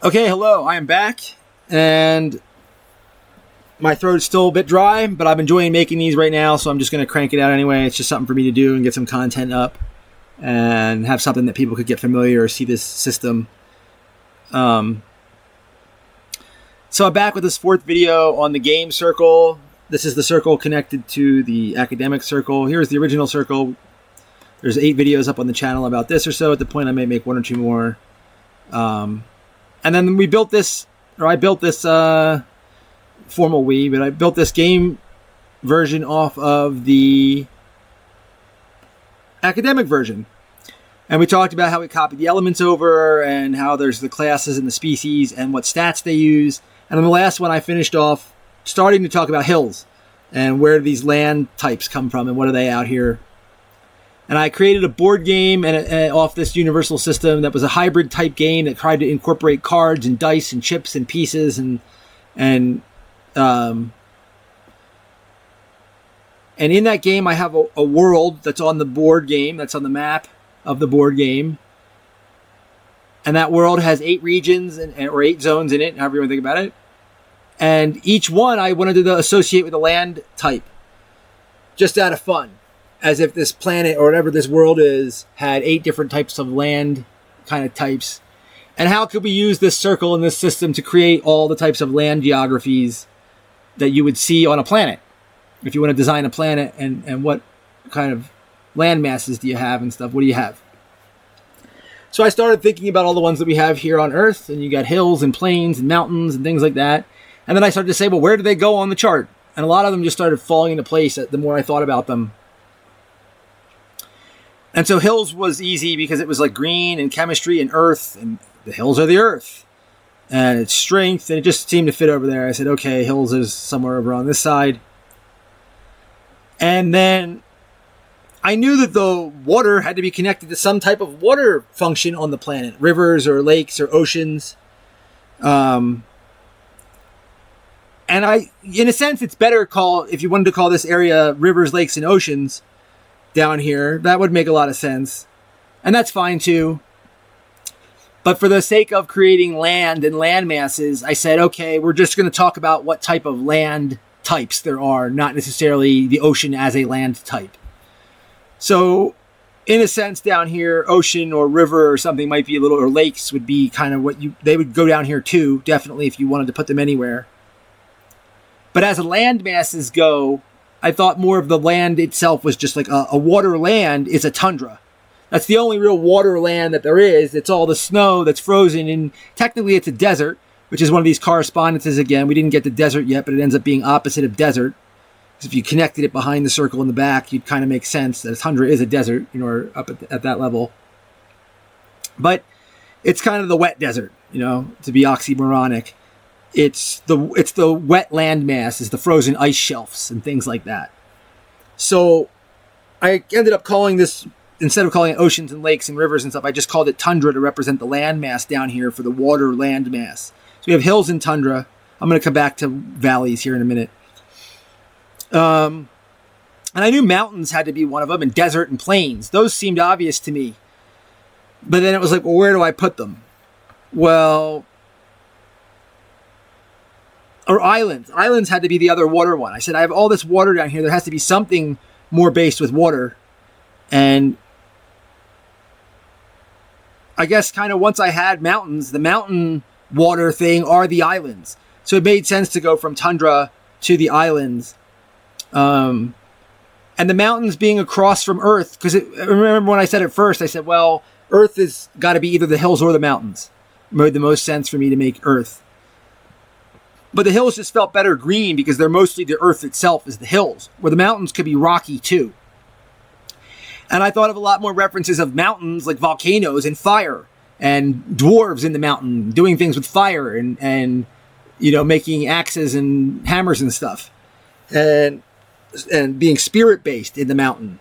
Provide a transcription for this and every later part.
Okay, hello, I am back, and my throat's still a bit dry, but I'm enjoying making these right now, so I'm just going to crank it out anyway. It's just something for me to do and get some content up and have something that people could get familiar or see this system. So I'm back with this fourth video on the game circle. This is the circle connected to the academic circle. Here's the original circle. There's 8 videos up on the channel about this or so. At the point, I may make 1 or 2 more. And then we built this, or I built this, formal we, but I built this game version off of the academic version. And we talked about how we copied the elements over and how there's the classes and the species and what stats they use. And then the last one I finished off starting to talk about hills and where these land types come from and what are they out here. And I created a board game and off this universal system that was a hybrid type game that tried to incorporate cards and dice and chips and pieces and in that game I have a world that's on the board game, that's on the map of the board game, and that world has 8 regions or 8 zones in it, however you want to think about it. And each one I wanted to associate with a land type, just out of fun. As if this planet or whatever this world is had 8 different types of land kind of types. And how could we use this circle in this system to create all the types of land geographies that you would see on a planet? If you want to design a planet and what kind of land masses do you have and stuff, what do you have? So I started thinking about all the ones that we have here on Earth, and you got hills and plains and mountains and things like that. And then I started to say, well, where do they go on the chart? And a lot of them just started falling into place the more I thought about them. And so hills was easy because it was like green and chemistry and earth, and the hills are the earth. And it's strength, and it just seemed to fit over there. I said, okay, hills is somewhere over on this side. And then I knew that the water had to be connected to some type of water function on the planet. Rivers or lakes or oceans. And in a sense, it's better if you wanted to call this area rivers, lakes, and oceans, down here, that would make a lot of sense, and that's fine too. But for the sake of creating land and land masses, I said, okay, we're just going to talk about what type of land types there are, not necessarily the ocean as a land type. So in a sense, down here, ocean or river or something might be or lakes would be kind of they would go down here too, definitely, if you wanted to put them anywhere. But as land masses go, I thought more of the land itself was just like a water land is a tundra. That's the only real water land that there is. It's all the snow that's frozen, and technically it's a desert, which is one of these correspondences again. We didn't get to desert yet, but it ends up being opposite of desert. Because if you connected it behind the circle in the back, you'd kind of make sense that a tundra is a desert, or up at that level. But it's kind of the wet desert, to be oxymoronic. It's the wet land mass, is the frozen ice shelves and things like that. So I ended up calling this, instead of calling it oceans and lakes and rivers and stuff, I just called it tundra to represent the land mass down here for the water land mass. So we have hills and tundra. I'm going to come back to valleys here in a minute. And I knew mountains had to be one of them, and desert and plains. Those seemed obvious to me. But then it was like, well, where do I put them? Well, or islands. Islands had to be the other water one. I said, I have all this water down here. There has to be something more based with water. And I guess kind of once I had mountains, the mountain water thing are the islands. So it made sense to go from tundra to the islands. And the mountains being across from Earth, because I remember when I said it first, I said, well, Earth has got to be either the hills or the mountains. It made the most sense for me to make Earth. But the hills just felt better green because they're mostly the earth itself is the hills, where the mountains could be rocky too. And I thought of a lot more references of mountains like volcanoes and fire and dwarves in the mountain doing things with fire and making axes and hammers and stuff and being spirit based in the mountain.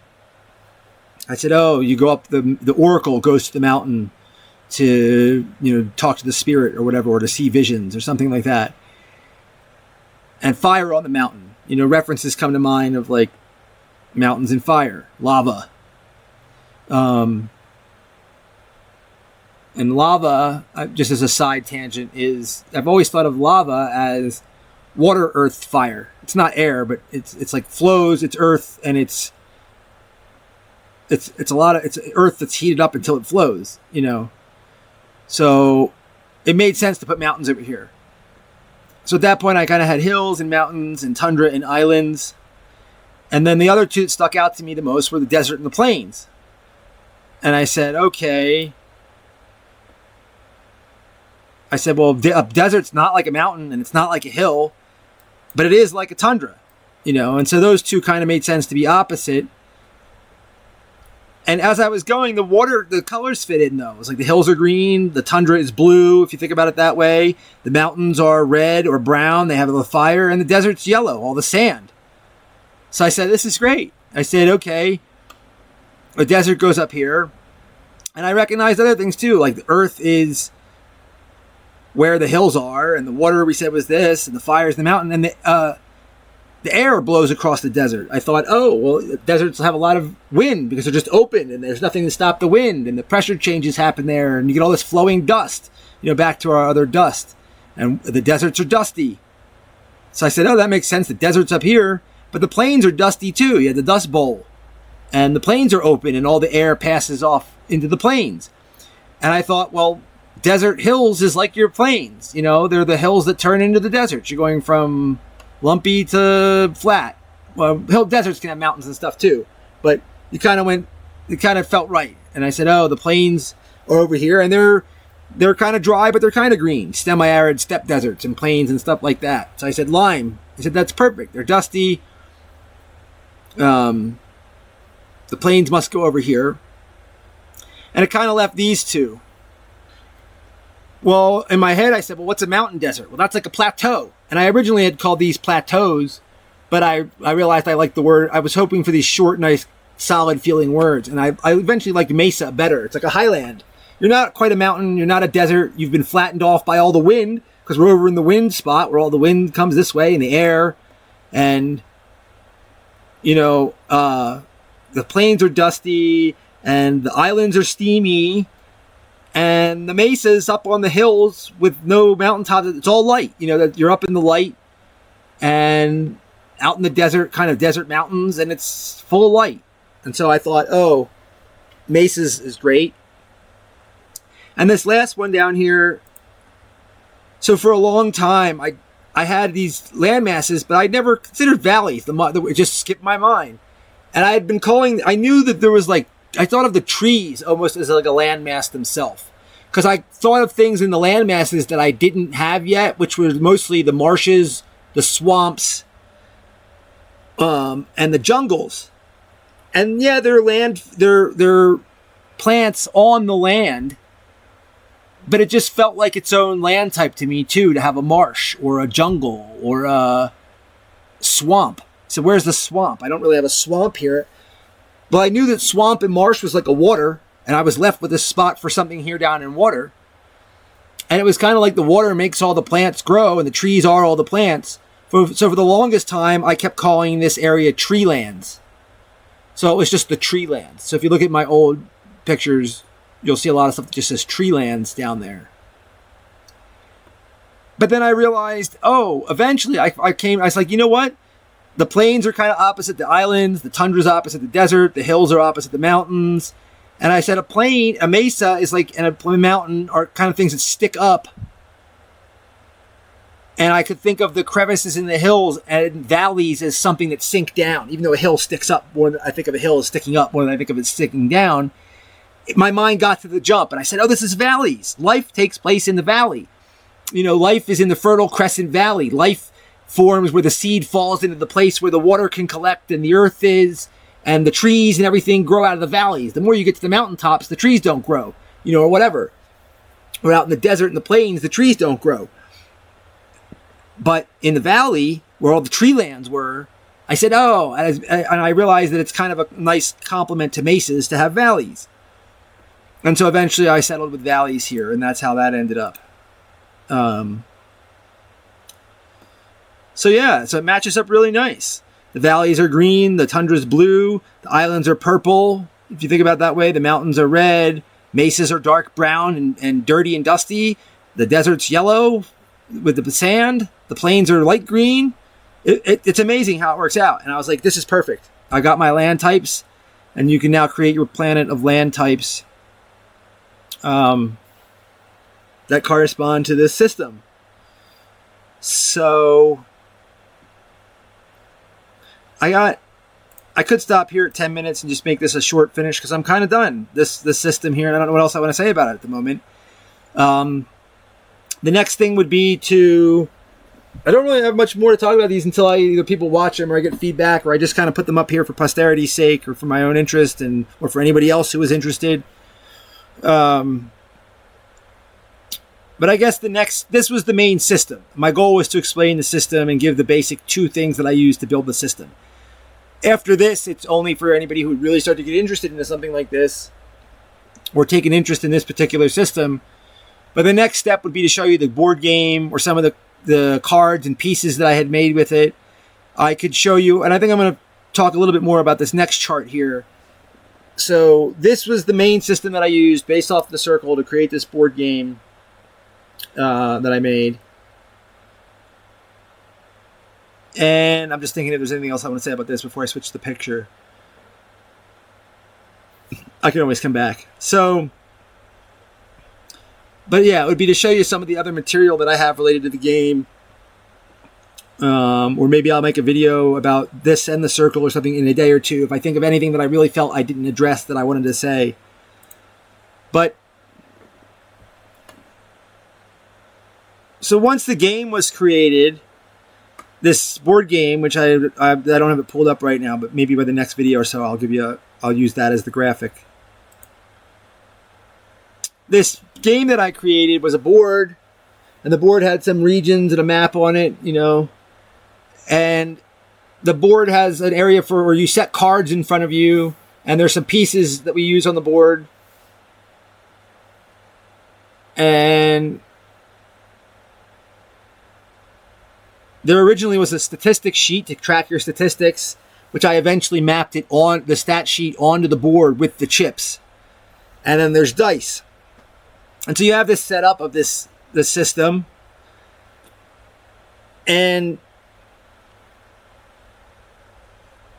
I said, oh, you go up, the oracle goes to the mountain to, talk to the spirit or whatever, or to see visions or something like that. And fire on the mountain. References come to mind of like mountains and fire, lava. And lava, just as a side tangent, I've always thought of lava as water, earth, fire. It's not air, but it's like flows. It's earth, and it's earth that's heated up until it flows. So it made sense to put mountains over here. So at that point, I kind of had hills and mountains and tundra and islands. And then the other two that stuck out to me the most were the desert and the plains. And I said, okay. I said, well, a desert's not like a mountain and it's not like a hill, but it is like a tundra, And so those two kind of made sense to be opposite. And as I was going, the colors fit in though. It's like the hills are green, the tundra is blue, if you think about it that way. The mountains are red or brown, they have the fire, and the desert's yellow, all the sand. So I said, this is great. I said, okay, the desert goes up here. And I recognized other things too, like the earth is where the hills are, and the water we said was this, and the fire is the mountain, and the air blows across the desert. I thought, oh, well, deserts have a lot of wind because they're just open, and there's nothing to stop the wind, and the pressure changes happen there, and you get all this flowing dust, back to our other dust. And the deserts are dusty. So I said, oh, that makes sense. The desert's up here, but the plains are dusty too. You had the Dust Bowl, and the plains are open, and all the air passes off into the plains. And I thought, well, desert hills is like your plains. They're the hills that turn into the deserts. You're going from lumpy to flat. Well, hill deserts can have mountains and stuff too, but it kind of felt right. And I said, oh, the plains are over here, and they're kind of dry, but they're kind of green, semi-arid steppe deserts and plains and stuff like that. So I said, lime. I said, that's perfect. They're dusty. The plains must go over here. And it kind of left these two. Well, in my head, I said, well, what's a mountain desert? Well, that's like a plateau. And I originally had called these plateaus, but I realized I liked the word. I was hoping for these short, nice, solid feeling words. And I eventually liked mesa better. It's like a highland. You're not quite a mountain. You're not a desert. You've been flattened off by all the wind, because we're over in the wind spot where all the wind comes this way in the air. And, the plains are dusty, and the islands are steamy, and the mesas up on the hills with no mountaintops. It's all light. That you're up in the light and out in the desert, kind of desert mountains, and it's full of light. And so I thought, oh, mesas is great. And this last one down here. So for a long time, I had these land masses, but I'd never considered valleys. It just skipped my mind. And I knew that there was I thought of the trees almost as like a landmass themselves. Because I thought of things in the landmasses that I didn't have yet, which were mostly the marshes, the swamps, and the jungles. And yeah, they're plants on the land, but it just felt like its own land type to me too, to have a marsh or a jungle or a swamp. So where's the swamp? I don't really have a swamp here. But I knew that swamp and marsh was like a water, and I was left with a spot for something here down in water. And it was kind of like the water makes all the plants grow, and the trees are all the plants. So for the longest time, I kept calling this area tree lands. So it was just the tree lands. So if you look at my old pictures, you'll see a lot of stuff that just says tree lands down there. But then I realized, eventually I was like, you know what? The plains are kind of opposite the islands, the tundra's opposite the desert, the hills are opposite the mountains. And I said a mesa is and a mountain are kind of things that stick up. And I could think of the crevices in the hills and valleys as something that sink down. Even though a hill sticks up more than I think of a hill as sticking up more than I think of it sticking down. My mind got to the jump, and I said, this is valleys. Life takes place in the valley. Life is in the Fertile Crescent Valley. Life forms where the seed falls into the place where the water can collect and the earth is, and the trees and everything grow out of the valleys. The more you get to the mountaintops, the trees don't grow, or whatever. Or out in the desert and the plains, the trees don't grow. But in the valley, where all the tree lands were, I said, and I realized that it's kind of a nice compliment to mesas to have valleys. And so eventually I settled with valleys here, and that's how that ended up. So it matches up really nice. The valleys are green, the tundra's blue, the islands are purple. If you think about it that way, the mountains are red, Mesas are dark brown and dirty and dusty. The desert's yellow with the sand. The plains are light green. It's amazing how it works out. And I was like, this is perfect. I got my land types, and you can now create your planet of land types that correspond to this system. So I could stop here at 10 minutes and just make this a short finish because I'm kind of done this system here, and I don't know what else I want to say about it at the moment. The next thing would be to... I don't really have much more to talk about these until either people watch them or I get feedback, or I just kind of put them up here for posterity's sake or for my own interest or for anybody else who is interested. But I guess this was the main system. My goal was to explain the system and give the basic 2 things that I use to build the system. After this, it's only for anybody who would really start to get interested into something like this or take an interest in this particular system. But the next step would be to show you the board game or some of the cards and pieces that I had made with it. I could show you, and I think I'm going to talk a little bit more about this next chart here. So this was the main system that I used based off the circle to create this board game that I made. And I'm just thinking if there's anything else I want to say about this before I switch the picture. I can always come back. But yeah, it would be to show you some of the other material that I have related to the game. Or maybe I'll make a video about this and the circle or something in a day or two if I think of anything that I really felt I didn't address that I wanted to say. But so once the game was created, this board game, which I don't have it pulled up right now, but maybe by the next video or so I'll use that as the graphic. This game that I created was a board, and the board had some regions and a map on it, and the board has an area for where you set cards in front of you, and there's some pieces that we use on the board. And there originally was a statistics sheet to track your statistics, which I eventually mapped it on the stat sheet onto the board with the chips. And then there's dice. And so you have this setup of this system. And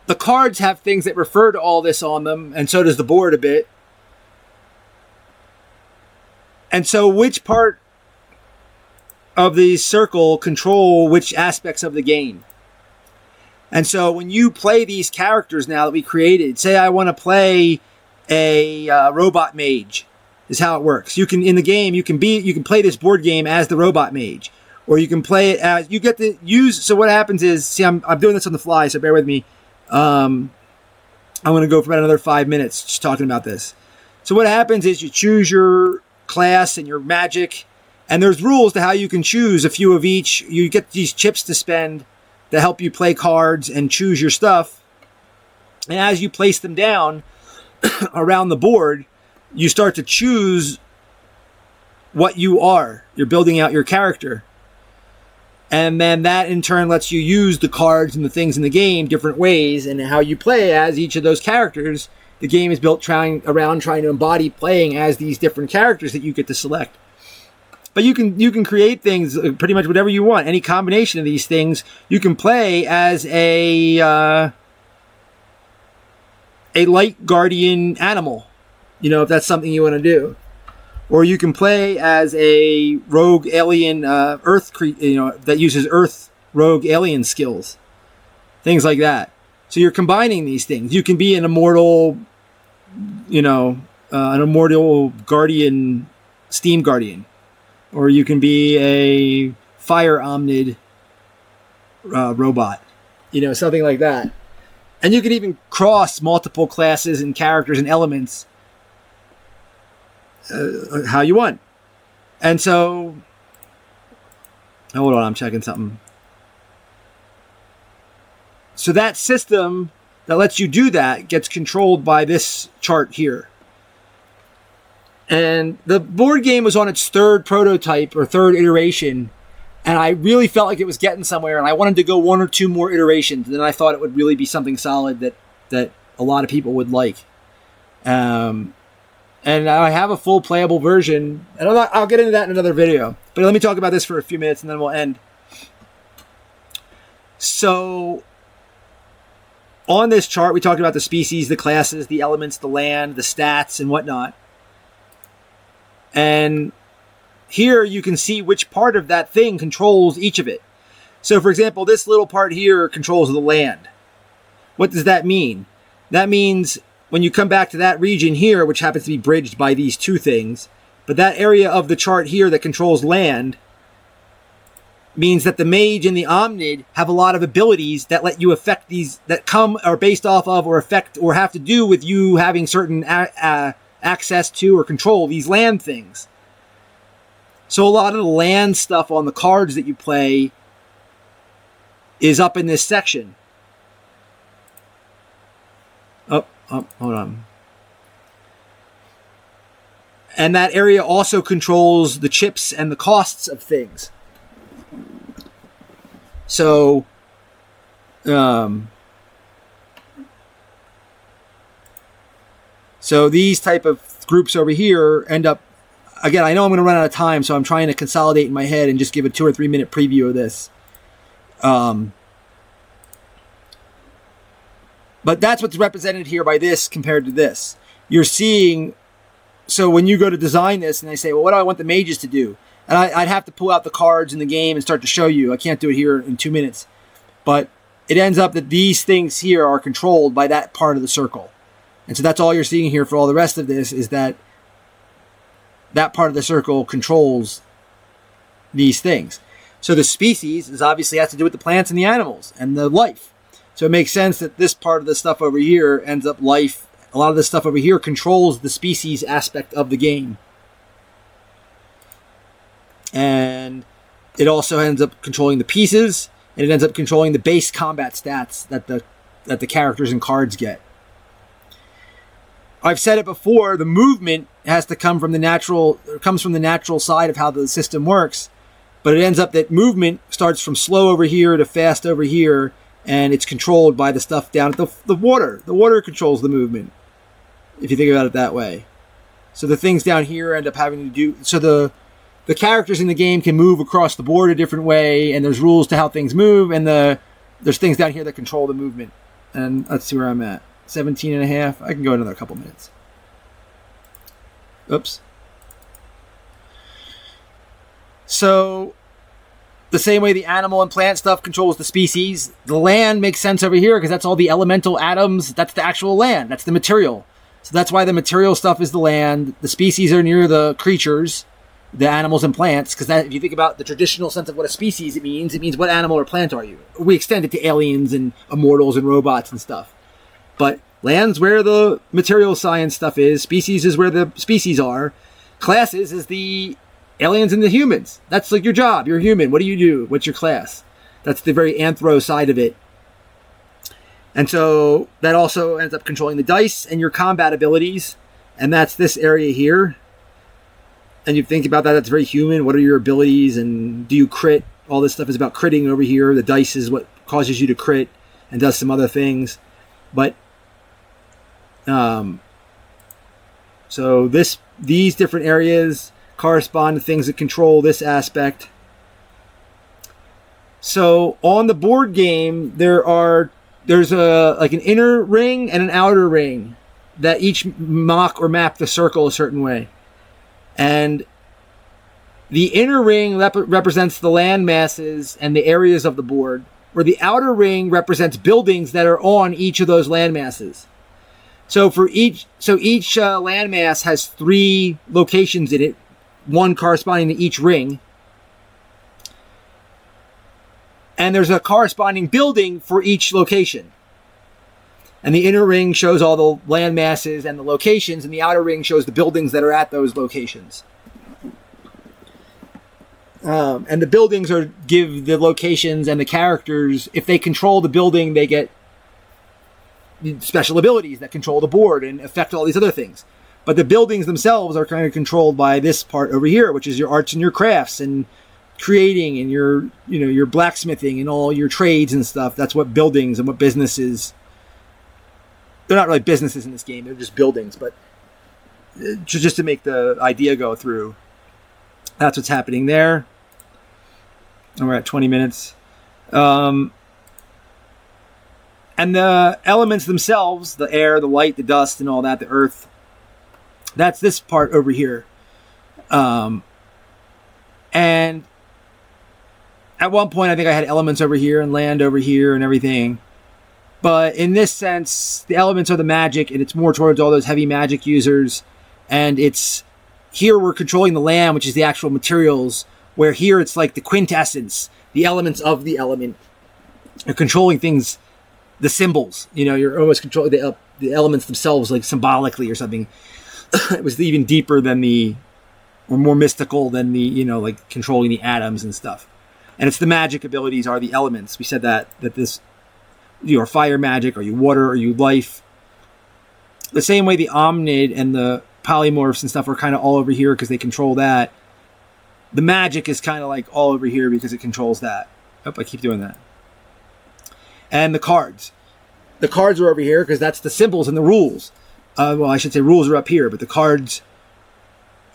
the cards have things that refer to all this on them, and so does the board a bit. And so which part of the circle control which aspects of the game? And so when you play these characters now that we created, say I want to play a robot mage, is how it works. You can, in the game, you can play this board game as the robot mage, or you can play it as, you get to use, so what happens is, see, I'm doing this on the fly, so bear with me. I'm going to go for about another 5 minutes just talking about this. So what happens is you choose your class and your magic, and there's rules to how you can choose a few of each. You get these chips to spend to help you play cards and choose your stuff. And as you place them down around the board, you start to choose what you are. You're building out your character. And then that in turn lets you use the cards and the things in the game different ways, and how you play as each of those characters. The game is built trying to embody playing as these different characters that you get to select. But you can create things, pretty much whatever you want. Any combination of these things, you can play as a light guardian animal. If that's something you want to do. Or you can play as a rogue alien that uses Earth rogue alien skills. Things like that. So you're combining these things. You can be an immortal, an immortal guardian, steam guardian. Or you can be a fire omnid robot. Something like that. And you can even cross multiple classes and characters and elements how you want. And so, hold on, I'm checking something. So that system that lets you do that gets controlled by this chart here. And the board game was on its third prototype or third iteration, and I really felt like it was getting somewhere, and I wanted to go 1 or 2 more iterations, and then I thought it would really be something solid that a lot of people would like. And I have a full playable version, and I'll get into that in another video. But let me talk about this for a few minutes, and then we'll end. So, on this chart, we talked about the species, the classes, the elements, the land, the stats, and whatnot. And here you can see which part of that thing controls each of it. So, for example, this little part here controls the land. What does that mean? That means when you come back to that region here, which happens to be bridged by these two things, but that area of the chart here that controls land means that the mage and the omnid have a lot of abilities that let you affect these, that come or based off of or affect or have to do with you having certain access to or control these land things. So a lot of the land stuff on the cards that you play is up in this section. Oh, hold on. And that area also controls the chips and the costs of things. So, so these type of groups over here end up, again, I know I'm going to run out of time, so I'm trying to consolidate in my head and just give a 2 or 3 minute preview of this. But that's what's represented here by this compared to this. You're seeing, so when you go to design this and they say, well, what do I want the mages to do? And I'd have to pull out the cards in the game and start to show you. I can't do it here in 2 minutes. But it ends up that these things here are controlled by that part of the circle. And so that's all you're seeing here for all the rest of this, is that that part of the circle controls these things. So the species is obviously has to do with the plants and the animals and the life. So it makes sense that this part of the stuff over here ends up life. A lot of this stuff over here controls the species aspect of the game. And it also ends up controlling the pieces, and it ends up controlling the base combat stats that the characters and cards get. I've said it before, the movement has to come from the natural, comes from the natural side of how the system works, but it ends up that movement starts from slow over here to fast over here, and it's controlled by the stuff down at the water. The water controls the movement, if you think about it that way. So the things down here end up having to do, so the characters in the game can move across the board a different way, and there's rules to how things move, and there's things down here that control the movement. And let's see where I'm at. 17 and a half. I can go another couple minutes. Oops. So the same way the animal and plant stuff controls the species, the land makes sense over here because that's all the elemental atoms. That's the actual land. That's the material. So that's why the material stuff is the land. The species are near the creatures, the animals and plants, because if you think about the traditional sense of what a species it means what animal or plant are you? We extend it to aliens and immortals and robots and stuff. But land's where the material science stuff is. Species is where the species are. Classes is the aliens and the humans. That's like your job. You're a human. What do you do? What's your class? That's the very anthro side of it. And so that also ends up controlling the dice and your combat abilities. And that's this area here. And you think about that, that's very human. What are your abilities? And do you crit? All this stuff is about critting over here. The dice is what causes you to crit and does some other things. But so these different areas correspond to things that control this aspect. So on the board game, there's like an inner ring and an outer ring that each mock or map the circle a certain way. And the inner ring represents the land masses and the areas of the board, where the outer ring represents buildings that are on each of those land masses. So each landmass has 3 locations in it, one corresponding to each ring. And there's a corresponding building for each location. And the inner ring shows all the land masses and the locations, and the outer ring shows the buildings that are at those locations. And the buildings give the locations and the characters, if they control the building, they get special abilities that control the board and affect all these other things. But the buildings themselves are kind of controlled by this part over here, which is your arts and your crafts and creating and your blacksmithing and all your trades and stuff. That's what buildings and what businesses. They're not really businesses in this game. They're just buildings, but just to make the idea go through. That's what's happening there. And we're at 20 minutes. And the elements themselves, the air, the light, the dust, and all that, the earth, that's this part over here. And at one point, I think I had elements over here and land over here and everything. But in this sense, the elements are the magic, and it's more towards all those heavy magic users. And it's here we're controlling the land, which is the actual materials, where here it's like the quintessence, the elements of the element. You're controlling things, the symbols. You're almost controlling the elements themselves, like symbolically or something. It was even deeper than or more mystical than like controlling the atoms and stuff. And it's the magic abilities are the elements. We said that this, you are fire magic, are you water, are you life? The same way the Omnid and the polymorphs and stuff are kind of all over here because they control that. The magic is kind of like all over here because it controls that. Oh, I keep doing that. And the cards. The cards are over here because that's the symbols and the rules. Well, I should say rules are up here, but the cards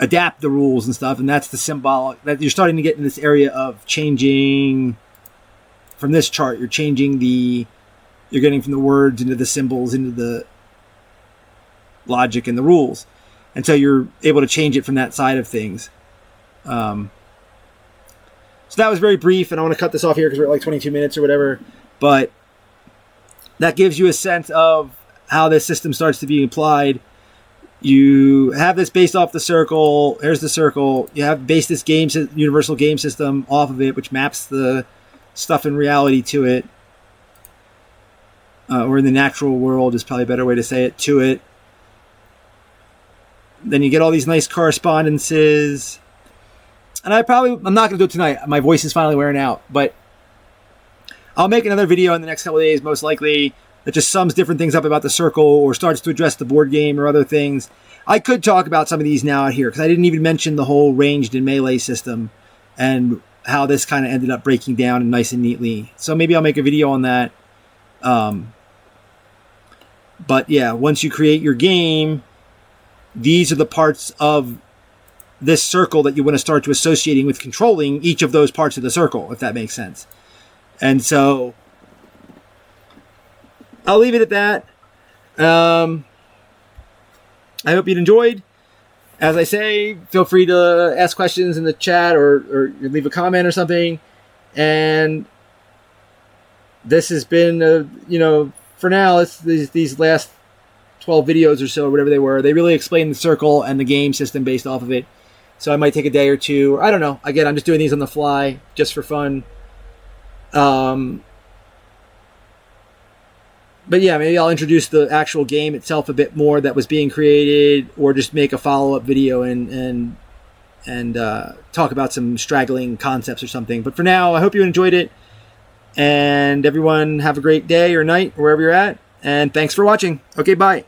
adapt the rules and stuff, and that's the symbolic. That you're starting to get in this area of changing. From this chart, you're changing you're getting from the words into the symbols, into the logic and the rules. And so you're able to change it from that side of things. So that was very brief, and I want to cut this off here because we're at like 22 minutes or whatever. But that gives you a sense of how this system starts to be applied. You have this based off the circle. Here's the circle. You have based this universal game system off of it, which maps the stuff in reality to it. Or in the natural world is probably a better way to say it, to it. Then you get all these nice correspondences. And I'm not going to do it tonight. My voice is finally wearing out. But I'll make another video in the next couple of days, most likely, that just sums different things up about the circle or starts to address the board game or other things. I could talk about some of these now out here because I didn't even mention the whole ranged and melee system and how this kind of ended up breaking down and nice and neatly. So maybe I'll make a video on that. But yeah, once you create your game, these are the parts of this circle that you want to start to associating with controlling each of those parts of the circle, if that makes sense. And so I'll leave it at that. I hope you enjoyed. As I say, feel free to ask questions in the chat or leave a comment or something. And this has been, for now, it's these last 12 videos or so, or whatever they were. They really explain the circle and the game system based off of it. So I might take a day or two. Or I don't know. Again, I'm just doing these on the fly just for fun. But yeah, maybe I'll introduce the actual game itself a bit more that was being created, or just make a follow-up video and talk about some straggling concepts or something. But for now, I hope you enjoyed it. And everyone have a great day or night, wherever you're at. And thanks for watching. Okay, bye.